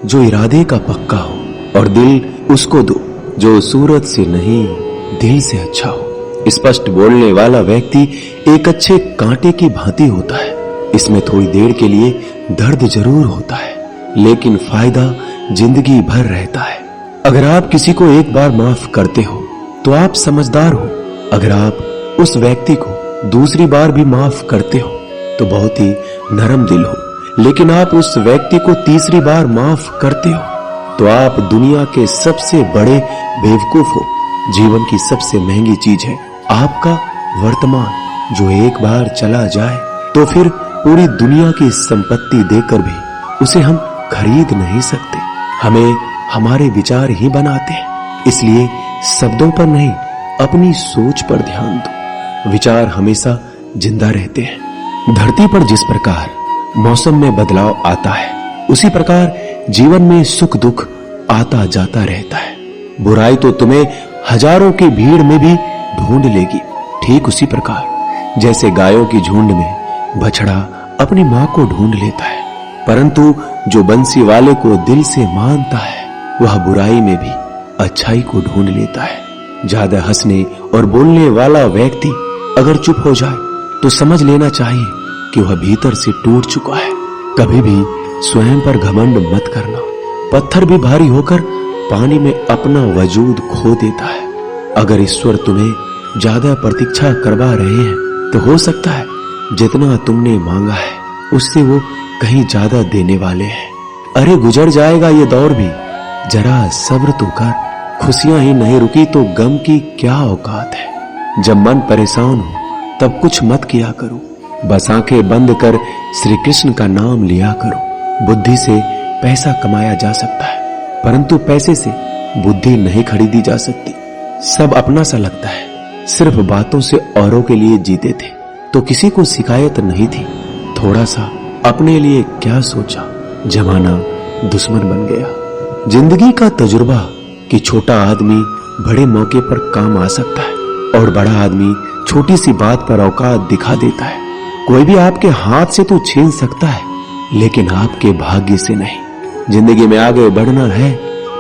जो इरादे का पक्का हो, और दिल उसको दो जो सूरत से नहीं दिल से अच्छा हो। स्पष्ट बोलने वाला व्यक्ति एक अच्छे कांटे की भांति होता है। इसमें थोड़ी देर के लिए दर्द जरूर होता है, लेकिन फायदा जिंदगी भर रहता है। अगर आप किसी को एक बार माफ करते हो तो आप समझदार हो। अगर आप उस व्यक्ति को दूसरी बार भी माफ करते हो तो बहुत ही नरम दिल हो। लेकिन आप उस व्यक्ति को तीसरी बार माफ करते हो तो आप दुनिया के सबसे बड़े बेवकूफ हो। जीवन की सबसे महंगी चीज है आपका वर्तमान, जो एक बार चला जाए तो फिर पूरी दुनिया की संपत्ति देकर भी उसे हम खरीद नहीं सकते। हमें हमारे विचार ही बनाते हैं, इसलिए शब्दों पर नहीं अपनी सोच पर ध्यान दो। विचार हमेशा जिंदा रहते हैं। धरती पर जिस प्रकार मौसम में बदलाव आता है, उसी प्रकार जीवन में सुख दुख आता जाता रहता है। बुराई तो तुम्हें हजारों की भीड़ में भी ढूंढ लेगी, ठीक उसी प्रकार जैसे गायों की झुंड में बछड़ा अपनी मां को ढूंढ लेता है। परंतु जो बंसी वाले को दिल से मानता है, वह बुराई में भी अच्छाई को ढूंढ लेता है। ज्यादा हंसने और बोलने वाला व्यक्ति अगर चुप हो जाए तो समझ लेना चाहिए कि वह भीतर से टूट चुका है। कभी भी स्वयं पर घमंड मत करना। पत्थर भी भारी होकर पानी में अपना वजूद खो देता है। अगर ईश्वर तुम्हें ज्यादा प्रतीक्षा करवा रहे हैं तो हो सकता है जितना तुमने मांगा है उससे वो कहीं ज्यादा देने वाले हैं। अरे गुजर जाएगा ये दौर भी, जरा सब्र तो कर। खुशियां ही नहीं रुकी तो गम की क्या औकात है। जब मन परेशान हो तब कुछ मत किया करो, बस आंखें बंद कर श्री कृष्ण का नाम लिया करो। बुद्धि से पैसा कमाया जा सकता है, परंतु पैसे से बुद्धि नहीं खरीदी जा सकती। सब अपना सा लगता है। सिर्फ बातों से औरों के लिए जीते थे तो किसी को शिकायत नहीं थी। थोड़ा सा अपने लिए क्या सोचा, जमाना दुश्मन बन गया। जिंदगी का तजुर्बा कि छोटा आदमी बड़े मौके पर काम आ सकता है और बड़ा आदमी छोटी सी बात पर औकात दिखा देता है। कोई भी आपके हाथ से तो छीन सकता है, लेकिन आपके भाग्य से नहीं। जिंदगी में आगे बढ़ना है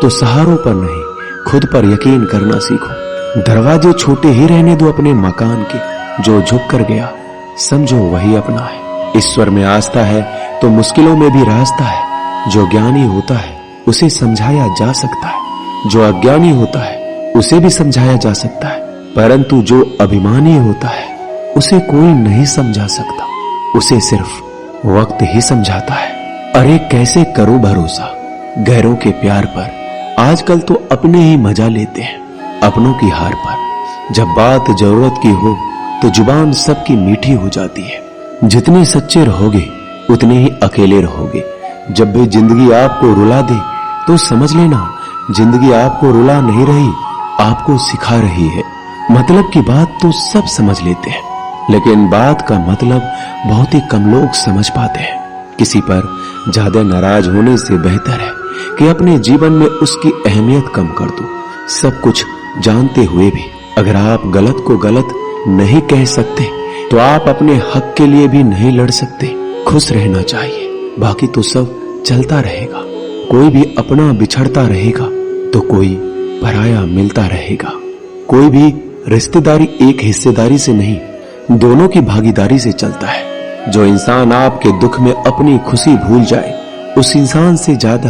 तो सहारों पर नहीं, खुद पर यकीन करना सीखो। दरवाजे छोटे ही रहने दो अपने मकान के। जो झुक कर गया समझो वही अपना है। ईश्वर में आस्था है तो मुश्किलों में भी रास्ता है। जो ज्ञानी होता है उसे समझाया जा सकता है, जो अज्ञानी होता है उसे भी समझाया जा सकता है, परंतु जो अभिमानी होता है उसे कोई नहीं समझा सकता। उसे सिर्फ वक्त ही समझाता है। अरे कैसे करो भरोसा गैरों के प्यार पर। आजकल तो अपने ही मजा लेते हैं अपनों की हार पर। जब बात जरूरत की हो तो जुबान सबकी मीठी हो जाती है। जितने सच्चे रहोगे उतने ही अकेले रहोगे। जब भी जिंदगी आपको रुला दे तो समझ लेना जिंदगी आपको रुला नहीं रही, आपको सिखा रही है। मतलब की बात तो सब समझ लेते हैं, लेकिन बात का मतलब बहुत ही कम लोग समझ पाते हैं। किसी पर ज्यादा नाराज होने से बेहतर है कि अपने जीवन में उसकी अहमियत कम कर दो। सब कुछ जानते हुए भी अगर आप गलत को गलत नहीं कह सकते तो आप अपने हक के लिए भी नहीं लड़ सकते। खुश रहना चाहिए, बाकी तो सब चलता रहेगा। कोई भी अपना बिछड़ता रहेगा तो कोई पराया मिलता रहेगा। कोई भी रिश्तेदारी एक हिस्सेदारी से नहीं, दोनों की भागीदारी से चलता है। जो इंसान आपके दुख में अपनी खुशी भूल जाए, उस इंसान से ज्यादा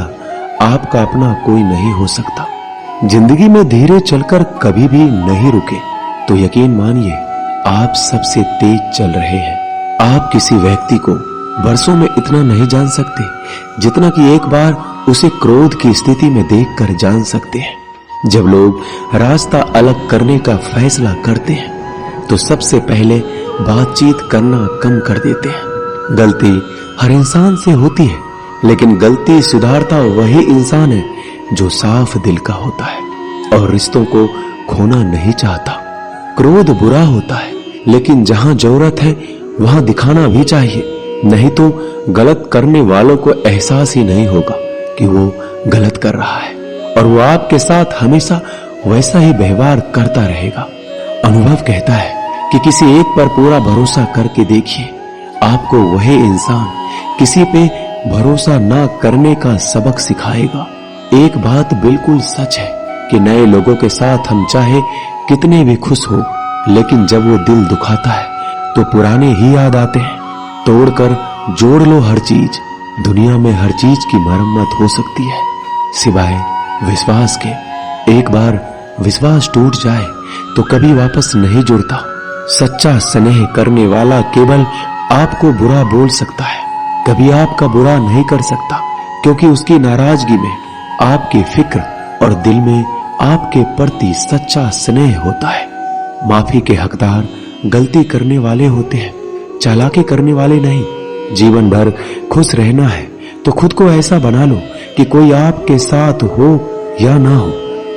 आपका अपना कोई नहीं हो सकता। जिंदगी में धीरे चलकर कभी भी नहीं रुके तो यकीन मानिए आप सबसे तेज चल रहे हैं। आप किसी व्यक्ति को बरसों में इतना नहीं जान सकते जितना कि एक बार उसे क्रोध की स्थिति में देखकर जान सकते हैं। जब लोग रास्ता अलग करने का फैसला करते हैं तो सबसे पहले बातचीत करना कम कर देते हैं। गलती हर इंसान से होती है, लेकिन गलती सुधारता वही इंसान है जो साफ दिल का होता है और रिश्तों को खोना नहीं चाहता। क्रोध बुरा होता है, लेकिन जहां जरूरत है वहां दिखाना भी चाहिए, नहीं तो गलत करने वालों को एहसास ही नहीं होगा कि वो गलत कर रहा है और वो आपके साथ हमेशा वैसा ही व्यवहार करता रहेगा। अनुभव कहता है कि किसी एक पर पूरा भरोसा करके देखिए, आपको वही इंसान किसी पे भरोसा ना करने का सबक सिखाएगा। एक बात बिल्कुल सच है कि नए लोगों के साथ हम चाहे कितने भी खुश हो, लेकिन जब वो दिल दुखाता है तो पुराने ही याद आते हैं। तोड़कर जोड़ लो हर चीज, दुनिया में हर चीज की मरम्मत हो सकती है सिवाय विश्वास के। एक बार विश्वास टूट जाए तो कभी वापस नहीं जुड़ता। सच्चा स्नेह करने वाला केवल आपको बुरा बोल सकता है, कभी आपका बुरा नहीं कर सकता, क्योंकि उसकी नाराजगी में आपकी फिक्र और दिल में आपके प्रति सच्चा स्नेह होता है। माफी के हकदार गलती करने वाले होते हैं, चालाकी करने वाले नहीं। जीवन भर खुश रहना है तो खुद को ऐसा बना लो कि कोई आपके साथ हो या ना हो,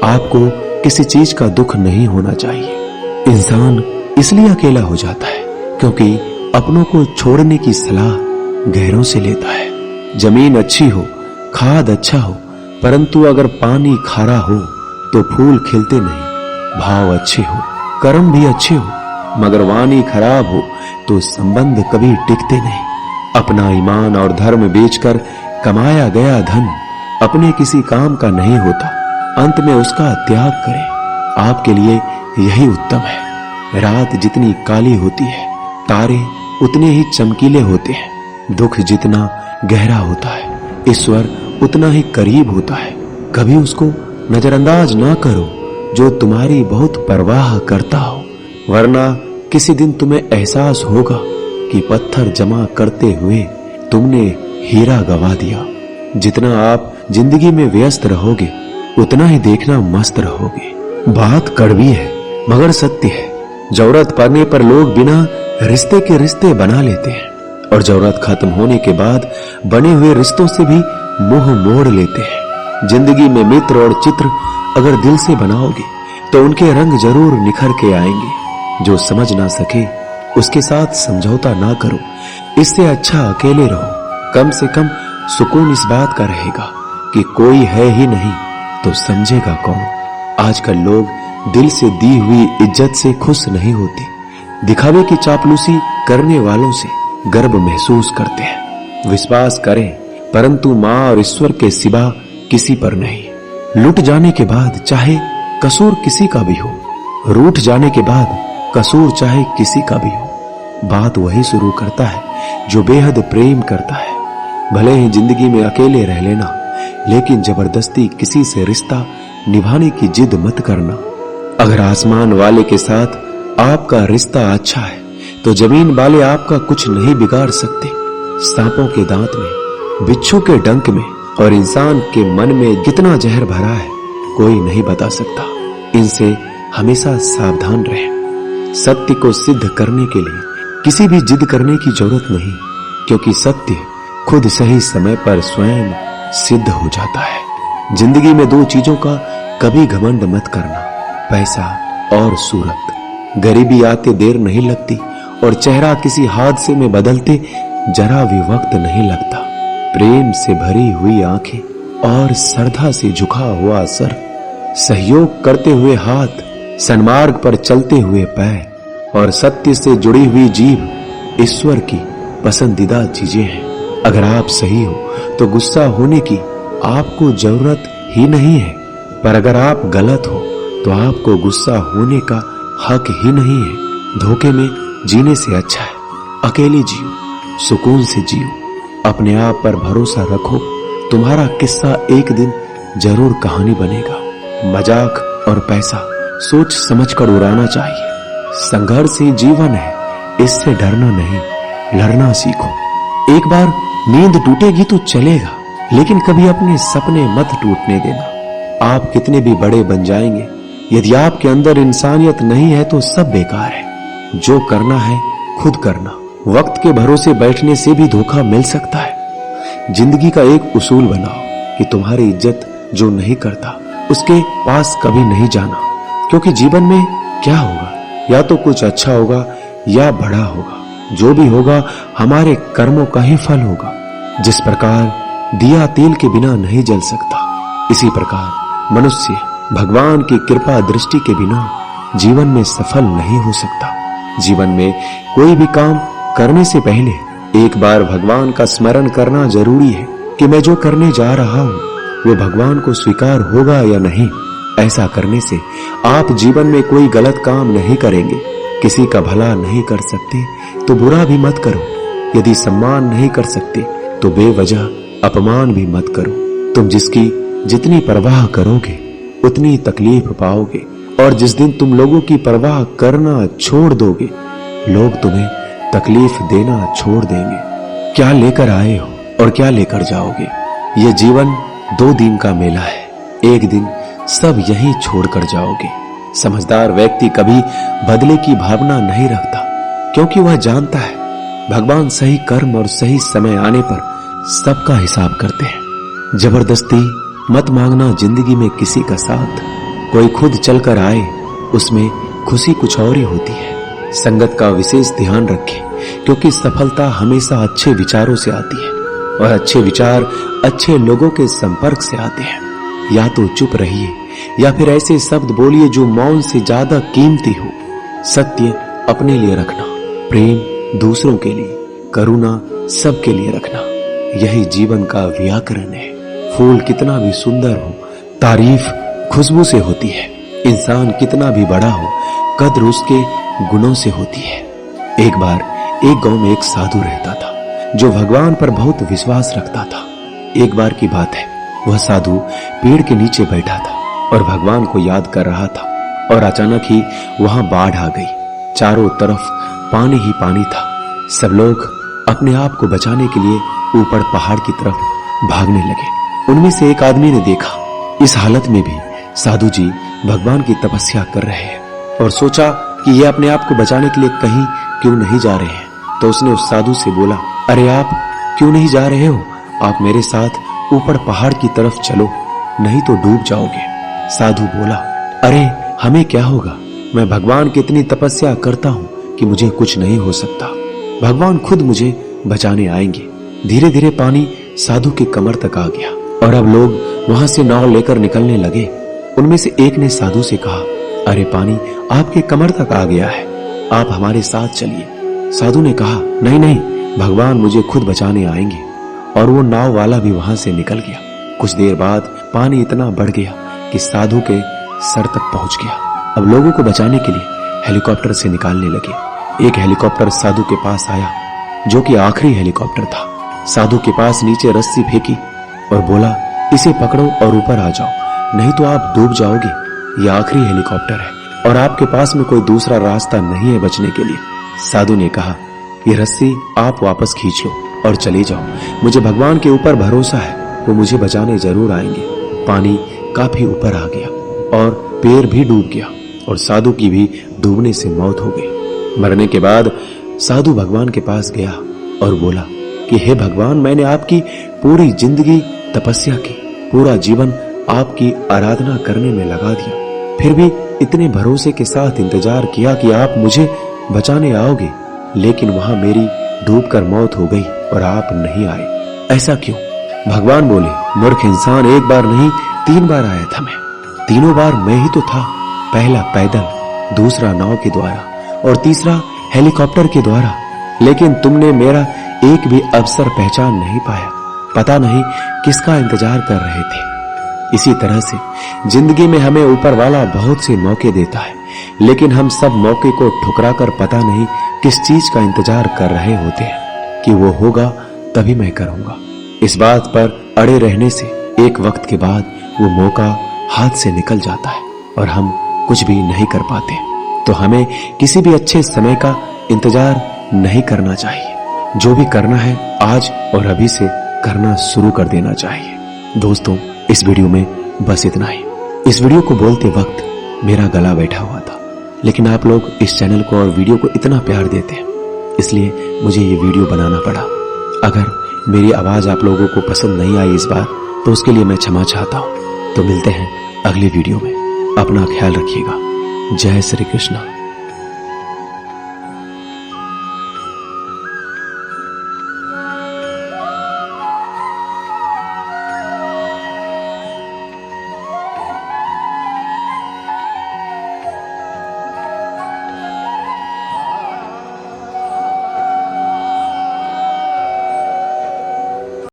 आपको किसी चीज का दुख नहीं होना चाहिए। इंसान इसलिए अकेला हो जाता है क्योंकि अपनों को छोड़ने की सलाह गैरों से लेता है। जमीन अच्छी हो, खाद अच्छा हो, परंतु अगर पानी खारा हो तो फूल खिलते नहीं। भाव अच्छे हो, कर्म भी अच्छे हो, मगर वाणी खराब हो तो संबंध कभी टिकते नहीं। अपना ईमान और धर्म बेचकर कमाया गया धन अपने किसी काम का नहीं होता, अंत में उसका त्याग करें। आपके लिए यही उत्तम है। रात जितनी काली होती है, तारे उतने ही चमकीले होते हैं। दुख जितना गहरा होता है, ईश्वर उतना ही करीब होता है। कभी उसको नजरअंदाज ना करो जो तुम्हारी बहुत परवाह करता हो, वरना किसी दिन तुम्हें एहसास होगा कि पत्थर जमा करते हुए तुमने हीरा गवा दिया। जितना आप जिंदगी में व्यस्त रहोगे उतना ही देखना मस्त रहोगे। बात कड़वी है मगर सत्य है। जरूरत पड़ने पर लोग बिना रिश्ते के रिश्ते बना लेते हैं और जरूरत खत्म होने के बाद बने हुए रिश्तों से भी मुंह मोड़ लेते हैं। जिंदगी में मित्र और चित्र अगर दिल से बनाओगे तो उनके रंग जरूर निखर के आएंगे। जो समझ ना सके उसके साथ समझौता ना करो, इससे अच्छा अकेले रहो। कम से कम सुकून इस बात का रहेगा कि कोई है ही नहीं तो समझेगा कौन। आजकल लोग दिल से दी हुई इज्जत से खुश नहीं होते, दिखावे की चापलूसी करने वालों से गर्व महसूस करते हैं। विश्वास करें परंतु मां और ईश्वर के सिवा किसी पर नहीं। लुट जाने के बाद चाहे कसूर किसी का भी हो, रूठ जाने के बाद कसूर चाहे किसी का भी हो, बात वही शुरू करता है जो बेहद प्रेम करता है। भले ही जिंदगी में अकेले रह लेना, लेकिन जबरदस्ती किसी से रिश्ता निभाने की जिद मत करना। अगर आसमान वाले के साथ आपका रिश्ता अच्छा है तो जमीन वाले आपका कुछ नहीं बिगाड़ सकते। सांपों के दांत में, बिच्छू के डंक में और इंसान के मन में कितना जहर भरा है कोई नहीं बता सकता। इनसे हमेशा सावधान रहें। सत्य को सिद्ध करने के लिए किसी भी जिद करने की जरूरत नहीं, क्योंकि सत्य खुद सही समय पर स्वयं सिद्ध हो जाता है। जिंदगी में दो चीजों का कभी घमंड मत करना, पैसा और सूरत। गरीबी आते देर नहीं लगती और चेहरा किसी हादसे में बदलते जरा भी वक्त नहीं लगता। प्रेम से भरी हुई आंखें और श्रद्धा से झुका हुआ सर, सहयोग करते हुए हाथ, सन्मार्ग पर चलते हुए पैर और सत्य से जुड़ी हुई जीभ ईश्वर की पसंदीदा चीजें हैं। अगर आप सही हो तो गुस्सा होने की आपको जरूरत ही नहीं है, पर अगर आप गलत हो तो आपको गुस्सा होने का हक ही नहीं है। धोखे में जीने से अच्छा है अकेले जियो, सुकून से जियो। अपने आप पर भरोसा रखो, तुम्हारा किस्सा एक दिन जरूर कहानी बनेगा। मजाक और पैसा सोच समझकर उड़ाना चाहिए। संघर्ष ही जीवन है, इससे डरना नहीं, लड़ना सीखो। एक बार नींद टूटेगी तो चलेगा, लेकिन कभी अपने सपने मत टूटने देना। आप कितने भी बड़े बन जाएंगे, यदि आपके अंदर इंसानियत नहीं है तो सब बेकार है। जो करना है खुद करना। वक्त के भरोसे बैठने से भी धोखा मिल सकता है। जिंदगी का एक उसूल बनाओ कि तुम्हारी इज्जत जो नहीं करता उसके पास कभी नहीं जाना, क्योंकि जीवन में क्या होगा, या तो कुछ अच्छा होगा या बड़ा होगा। जो भी होगा हमारे कर्मों का ही फल होगा। जिस प्रकार दिया तेल के बिना नहीं जल सकता, इसी प्रकार मनुष्य भगवान की कृपा दृष्टि के बिना जीवन में सफल नहीं हो सकता। जीवन में कोई भी काम करने से पहले एक बार भगवान का स्मरण करना जरूरी है कि मैं जो करने जा रहा हूं वो भगवान को स्वीकार होगा या नहीं। ऐसा करने से आप जीवन में कोई गलत काम नहीं करेंगे। किसी का भला नहीं कर सकते तो बुरा भी मत करो। यदि सम्मान नहीं कर सकते तो बेवजह अपमान भी मत करो। तुम जिसकी जितनी परवाह करोगे उतनी तकलीफ पाओगे, और जिस दिन तुम लोगों की परवाह करना छोड़ दोगे लोग तुम्हें तकलीफ देना छोड़ देंगे। क्या लेकर आए हो और क्या लेकर जाओगे? ये जीवन 2 दिन का मेला है। एक दिन सब यहीं छोड़कर जाओगे। समझदार व्यक्ति कभी बदले की भावना नहीं रखता, क्योंकि वह जानता है भगवान सही कर्म और सही समय आने पर सबका हिसाब करते हैं। जबरदस्ती मत मांगना जिंदगी में किसी का साथ। कोई खुद चलकर आए उसमें खुशी कुछ और ही होती है। संगत का विशेष ध्यान रखें, क्योंकि सफलता हमेशा अच्छे विचारों से आती है और अच्छे विचार अच्छे लोगों के संपर्क से आते हैं। या तो चुप रहिए या फिर ऐसे शब्द बोलिए जो मौन से ज्यादा कीमती हो। सत्य अपने लिए रखना, प्रेम दूसरों के लिए, करुणा सबके लिए रखना, यही जीवन का व्याकरण है। फूल कितना भी सुंदर हो, तारीफ खुशबू से होती है। इंसान कितना भी बड़ा हो, कद्र उसके गुणों से होती है। एक बार एक गांव में एक साधु रहता था जो भगवान पर बहुत विश्वास रखता था। एक बार की बात है, वह साधु पेड़ के नीचे बैठा था और भगवान को याद कर रहा था, और अचानक ही वहां बाढ़ आ गई। चारों तरफ पानी ही पानी था। सब लोग अपने आप को बचाने के लिए ऊपर पहाड़ की तरफ भागने लगे। उनमें से एक आदमी ने देखा इस हालत में भी साधु जी भगवान की तपस्या कर रहे हैं, और सोचा कि ये अपने आप को बचाने के लिए कहीं क्यों नहीं जा रहे हैं। तो उसने उस साधु से बोला, अरे आप क्यों नहीं जा रहे हो? आप मेरे साथ ऊपर पहाड़ की तरफ चलो, नहीं तो डूब जाओगे। साधु बोला, अरे हमें क्या होगा? मैं भगवान की इतनी तपस्या करता हूँ कि मुझे कुछ नहीं हो सकता। भगवान खुद मुझे बचाने आएंगे। धीरे धीरे पानी साधु के कमर तक आ गया और अब लोग वहां से नाव लेकर निकलने लगे। उनमें से एक ने साधु से कहा, अरे पानी आपके कमर तक आ गया है, आप हमारे साथ चलिए। साधु ने कहा, नहीं नहीं, भगवान मुझे खुद बचाने आएंगे। और वो नाव वाला भी वहां से निकल गया। कुछ देर बाद पानी इतना बढ़ गया कि साधु के सर तक पहुंच गया। अब लोगों को बचाने के लिए हेलीकॉप्टर से निकालने लगे। एक हेलीकॉप्टर साधु के पास आया, जो कि आखिरी हेलीकॉप्टर था। साधु के पास नीचे रस्सी फेंकी और बोला, इसे पकड़ो और ऊपर आ जाओ, नहीं तो आप डूब जाओगे। यह आखिरी हेलीकॉप्टर है और आपके पास में कोई दूसरा रास्ता नहीं है बचने के लिए। साधु ने कहा, ये रस्सी आप वापस खींच लो और चले जाओ। मुझे भगवान के ऊपर भरोसा है, वो मुझे बचाने जरूर आएंगे। पानी काफी ऊपर आ गया और पैर भी डूब गया और साधु की भी डूबने से मौत हो गई। मरने के बाद साधु भगवान के पास गया और बोला कि हे भगवान, मैंने आपकी पूरी जिंदगी तपस्या की, पूरा जीवन आपकी आराधना करने में लगा दिया, फिर भी इतने भरोसे के साथ इंतजार किया कि आप मुझे बचाने आओगे, लेकिन वहां मेरी डूबकर मौत हो गई और आप नहीं आए। ऐसा क्यों? भगवान बोले, मूर्ख इंसान, एक बार नहीं 3 बार आया था मैं। तीनों बार मैं ही तो था। पहला पैदल, दूसरा नाव के द्वारा और तीसरा हेलीकॉप्टर के द्वारा, लेकिन तुमने मेरा एक भी अवसर पहचान नहीं पाया। पता नहीं किसका इंतजार कर रहे थे। इसी तरह से जिंदगी में हमें ऊपर वाला बहुत से मौके देता है, लेकिन हम सब मौके को ठुकराकर पता नहीं किस चीज का इंतजार कर रहे होते हैं कि वो होगा तभी मैं करूंगा। इस बात पर अड़े रहने से एक वक्त के बाद वो मौका हाथ से निकल जाता है और हम कुछ भी नहीं कर पाते। तो हमें किसी भी अच्छे समय का इंतजार नहीं करना चाहिए। जो भी करना है आज और अभी से करना शुरू कर देना चाहिए। दोस्तों, इस वीडियो में बस इतना ही। इस वीडियो को बोलते वक्त मेरा गला बैठा हुआ था, लेकिन आप लोग इस चैनल को और वीडियो को इतना प्यार देते हैं, इसलिए मुझे ये वीडियो बनाना पड़ा। अगर मेरी आवाज आप लोगों को पसंद नहीं आई इस बार, तो उसके लिए मैं क्षमा चाहता हूँ। तो मिलते हैं अगले वीडियो में। अपना ख्याल रखिएगा। जय श्री कृष्ण।